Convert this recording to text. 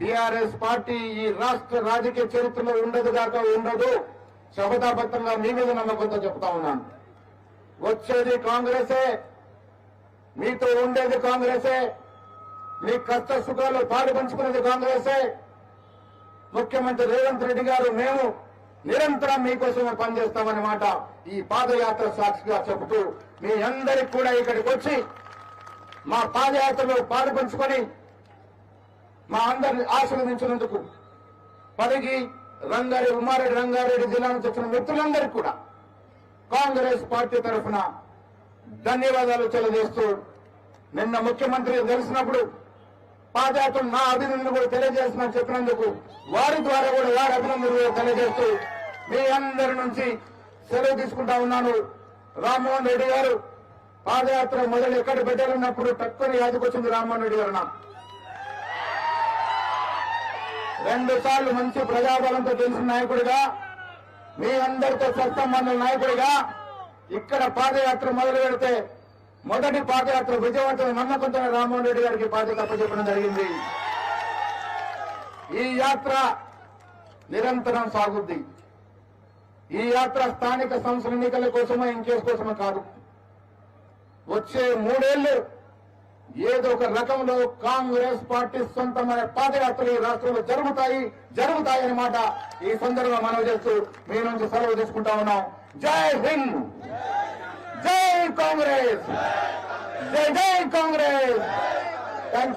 TRS party ఈ రాష్ట్ర రాజకీయ చరిత్రలో ఉండదు. శపథాబద్ధంగా మీ మీద నమ్మకంతో చెప్తా ఉన్నాను. వచ్చేది కాంగ్రెసే, మీతో ఉండేది కాంగ్రెసే, మీ కష్ట సుఖాలు పాలు పంచుకునేది కాంగ్రెసే. ముఖ్యమంత్రి రేవంత్ రెడ్డి గారు మేము నిరంతరం మీకోసమే పనిచేస్తామని మాట ఈ పాదయాత్ర సాక్షిగా చెబుతూ మీ అందరికి కూడా ఇక్కడికి వచ్చి మా పాదయాత్రలో పాలు పంచుకొని మా అందరిని ఆశీర్వదించినందుకు పరిగి రంగారెడ్డి ఉమారెడ్డి రంగారెడ్డి జిల్లా నుంచి వచ్చిన మిత్రులందరికీ కూడా కాంగ్రెస్ పార్టీ తరఫున ధన్యవాదాలు తెలియజేస్తూ నిన్న ముఖ్యమంత్రి తెలిసినప్పుడు పాదయాత్ర నా అభినందనలు కూడా తెలియజేస్తున్నా చెప్పినందుకు వారి ద్వారా కూడా వారి అభినందనలు కూడా తెలియజేస్తూ మీ అందరి నుంచి సెలవు తీసుకుంటా ఉన్నాను. రామ్మోహన్ రెడ్డి గారు పాదయాత్ర మొదలు ఎక్కడ పెట్టాలన్నప్పుడు తక్కువ యాదకొచ్చింది రామ్మోహన్ రెడ్డి గారు. 2 సార్లు మంచి ప్రజాబలంతో తెలిసిన నాయకుడిగా, మీ అందరితో సత్సంబంధం నాయకుడిగా ఇక్కడ పాదయాత్ర మొదలు పెడితే మొదటి పాదయాత్ర విజయవంతమైన నమ్మకంతో రామ్మోహన్ రెడ్డి గారికి బాధ్యత అప్పచెప్పడం జరిగింది. ఈ యాత్ర నిరంతరం సాగుద్ది. ఈ యాత్ర స్థానిక సంస్థల ఎన్నికల కోసమో ఇంకేస్ కోసమో కాదు. వచ్చే 3 ఏళ్లు ఏదో ఒక రకంలో కాంగ్రెస్ పార్టీ సొంతమైన పాదయాత్రలు ఈ రాష్ట్రంలో జరుగుతాయని మాట ఈ సందర్భంగా మనవి చేస్తూ మీ నుంచి సెలవు తీసుకుంటా ఉన్నాం. జై హింద్, జై కాంగ్రెస్, జై జై కాంగ్రెస్. Thank you.